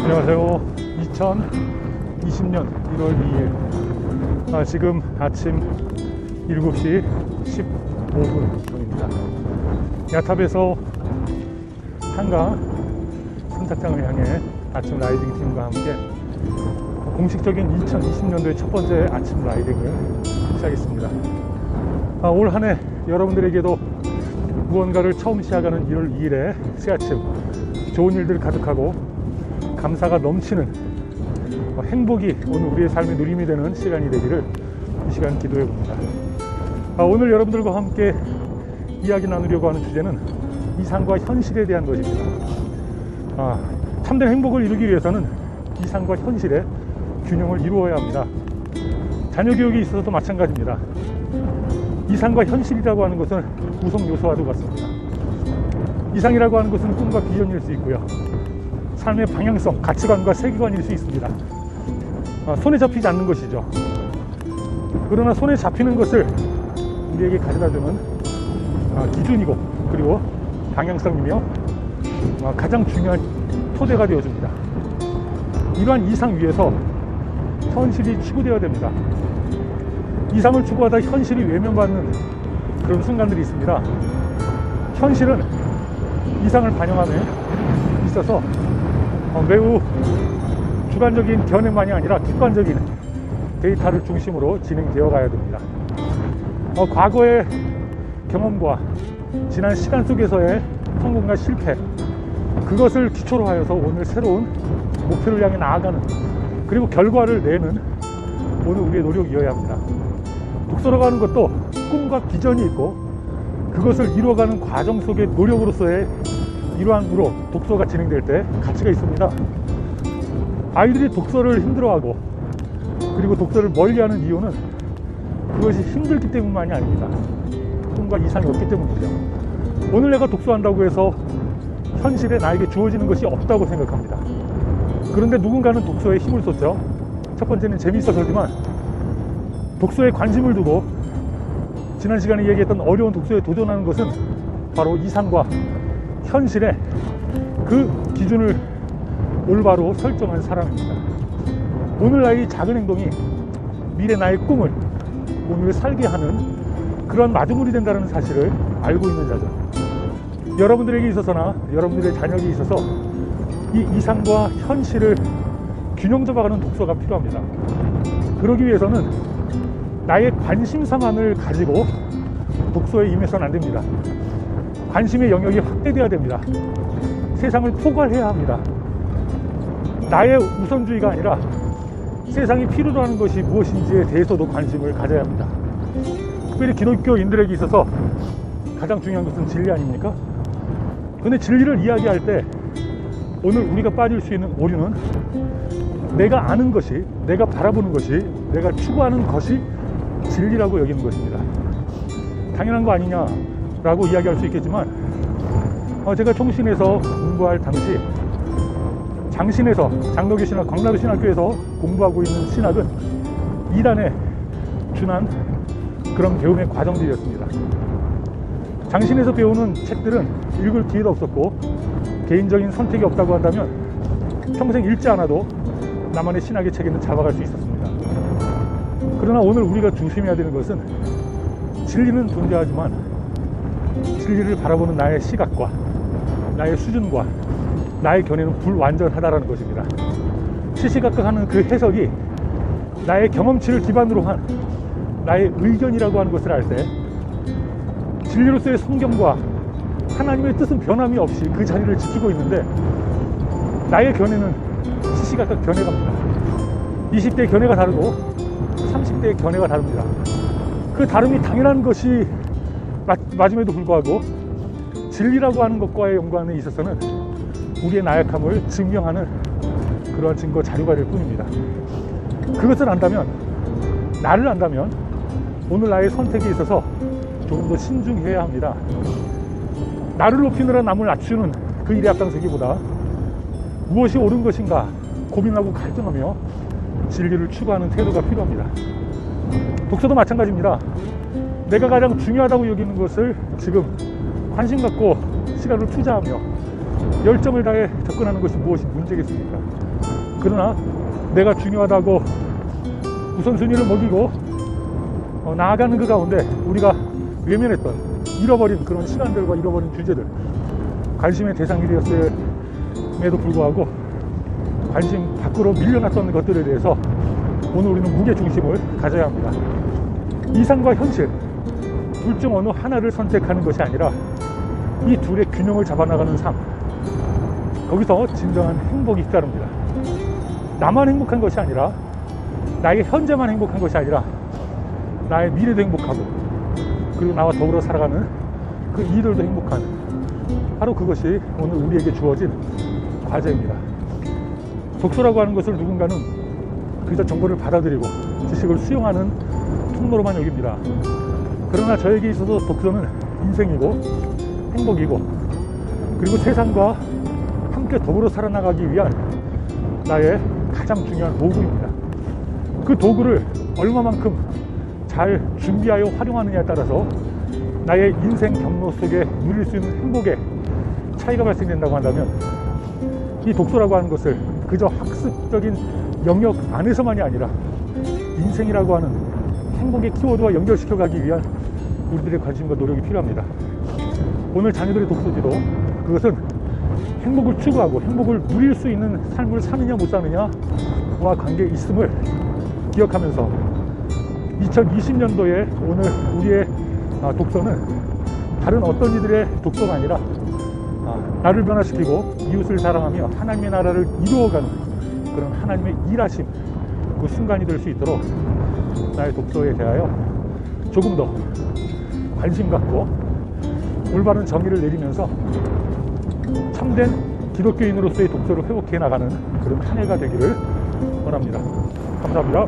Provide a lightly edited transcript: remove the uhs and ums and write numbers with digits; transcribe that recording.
안녕하세요. 2020년 1월 2일 지금 아침 7시 15분입니다. 야탑에서 한강 선착장을 향해 아침 라이딩 팀과 함께 공식적인 2020년도의 첫 번째 아침 라이딩을 시작했습니다. 올 한 해 여러분들에게도 무언가를 처음 시작하는 1월 2일에 새아침 좋은 일들 가득하고 감사가 넘치는 행복이 오늘 우리의 삶의 누림이 되는 시간이 되기를 이 시간 기도해 봅니다. 오늘 여러분들과 함께 이야기 나누려고 하는 주제는 이상과 현실에 대한 것입니다. 참된 행복을 이루기 위해서는 이상과 현실의 균형을 이루어야 합니다. 자녀 교육에 있어서도 마찬가지입니다. 이상과 현실이라고 하는 것은 구성 요소와도 같습니다. 이상이라고 하는 것은 꿈과 비전일 수 있고요. 삶의 방향성, 가치관과 세계관일 수 있습니다. 손에 잡히지 않는 것이죠. 그러나 손에 잡히는 것을 우리에게 가져다주는 기준이고 그리고 방향성이며 가장 중요한 토대가 되어줍니다. 이러한 이상 위에서 현실이 추구되어야 됩니다. 이상을 추구하다 현실이 외면받는 그런 순간들이 있습니다. 현실은 이상을 반영함에 있어서 매우 주관적인 견해만이 아니라 객관적인 데이터를 중심으로 진행되어 가야 됩니다. 과거의 경험과 지난 시간 속에서의 성공과 실패, 그것을 기초로 하여서 오늘 새로운 목표를 향해 나아가는, 그리고 결과를 내는 오늘 우리의 노력이어야 합니다. 독서라고 하는 것도 꿈과 비전이 있고 그것을 이루어가는 과정 속의 노력으로서의 일환으로 독서가 진행될 때 가치가 있습니다. 아이들이 독서를 힘들어하고 그리고 독서를 멀리하는 이유는 그것이 힘들기 때문만이 아닙니다. 꿈과 이상이 없기 때문이죠. 오늘 내가 독서한다고 해서 현실에 나에게 주어지는 것이 없다고 생각합니다. 그런데 누군가는 독서에 힘을 쏟죠. 첫 번째는 재미있어서지만 독서에 관심을 두고 지난 시간에 얘기했던 어려운 독서에 도전하는 것은 바로 이상과 현실의 그 기준을 올바로 설정한 사람입니다. 오늘 나의 작은 행동이 미래 나의 꿈을 오늘 살게 하는 그런 마주물이 된다는 사실을 알고 있는 자죠. 여러분들에게 있어서나 여러분들의 자녀에게 있어서 이 이상과 현실을 균형 잡아가는 독서가 필요합니다. 그러기 위해서는 나의 관심사만을 가지고 독서에 임해서는 안 됩니다. 관심의 영역이 확대되어야 됩니다. 세상을 포괄해야 합니다. 나의 우선주의가 아니라 세상이 필요로 하는 것이 무엇인지에 대해서도 관심을 가져야 합니다. 특별히 기독교인들에게 있어서 가장 중요한 것은 진리 아닙니까? 그런데 진리를 이야기할 때 오늘 우리가 빠질 수 있는 오류는 내가 아는 것이, 내가 바라보는 것이, 내가 추구하는 것이 진리라고 여기는 것입니다. 당연한 거 아니냐라고 이야기할 수 있겠지만 제가 총신에서 공부할 당시 장신에서 장로교 신학, 광나루 신학교에서 공부하고 있는 신학은 이단에 준한 그런 배움의 과정들이었습니다. 장신에서 배우는 책들은 읽을 기회도 없었고 개인적인 선택이 없다고 한다면 평생 읽지 않아도 나만의 신학의 책에는 잡아갈 수 있었습니다. 그러나 오늘 우리가 조심해야 되는 것은 진리는 존재하지만 진리를 바라보는 나의 시각과 나의 수준과 나의 견해는 불완전하다라는 것입니다. 시시각각하는 그 해석이 나의 경험치를 기반으로 한 나의 의견이라고 하는 것을 알 때 진리로서의 성경과 하나님의 뜻은 변함이 없이 그 자리를 지키고 있는데 나의 견해는 시시각각 변해갑니다. 20대의 견해가 다르고 30대의 견해가 다릅니다. 그 다름이 당연한 것이 맞음에도 불구하고 진리라고 하는 것과의 연관에 있어서는 우리의 나약함을 증명하는 그러한 증거 자료가 될 뿐입니다. 그것을 안다면, 나를 안다면 오늘 나의 선택에 있어서 조금 더 신중해야 합니다. 나를 높이느라 남을 낮추는 그 일에 앞장서기보다 무엇이 옳은 것인가 고민하고 갈등하며 진리를 추구하는 태도가 필요합니다. 독서도 마찬가지입니다. 내가 가장 중요하다고 여기는 것을 지금 관심 갖고 시간을 투자하며 열정을 다해 접근하는 것이 무엇이 문제겠습니까? 그러나 내가 중요하다고 우선순위를 먹이고 나아가는 그 가운데 우리가 외면했던, 잃어버린 그런 시간들과 잃어버린 주제들, 관심의 대상이 되었음에도 불구하고 관심 밖으로 밀려났던 것들에 대해서 오늘 우리는 무게중심을 가져야 합니다. 이상과 현실 둘 중 어느 하나를 선택하는 것이 아니라 이 둘의 균형을 잡아나가는 삶, 거기서 진정한 행복이 따릅니다. 나만 행복한 것이 아니라, 나의 현재만 행복한 것이 아니라 나의 미래도 행복하고, 그리고 나와 더불어 살아가는 그 이들도 행복한, 바로 그것이 오늘 우리에게 주어진 과제입니다. 독서라고 하는 것을 누군가는 그저 정보를 받아들이고 지식을 수용하는 통로로만 여깁니다. 그러나 저에게 있어서 독서는 인생이고 행복이고, 그리고 세상과 함께 더불어 살아나가기 위한 나의 가장 중요한 도구입니다. 그 도구를 얼마만큼 잘 준비하여 활용하느냐에 따라서 나의 인생 경로 속에 누릴 수 있는 행복에 차이가 발생된다고 한다면, 이 독서라고 하는 것을 그저 학습적인 영역 안에서만이 아니라 인생이라고 하는 행복의 키워드와 연결시켜가기 위한 우리들의 관심과 노력이 필요합니다. 오늘 자녀들의 독서지도 그것은 행복을 추구하고 행복을 누릴 수 있는 삶을 사느냐 못 사느냐와 관계 있음을 기억하면서 2020년도에 오늘 우리의 독서는 다른 어떤 이들의 독서가 아니라 나를 변화시키고 이웃을 사랑하며 하나님의 나라를 이루어가는 그런 하나님의 일하심, 그 순간이 될 수 있도록 나의 독서에 대하여 조금 더 관심 갖고 올바른 정의를 내리면서 참된 기독교인으로서의 독서를 회복해 나가는 그런 한 해가 되기를 원합니다. 감사합니다.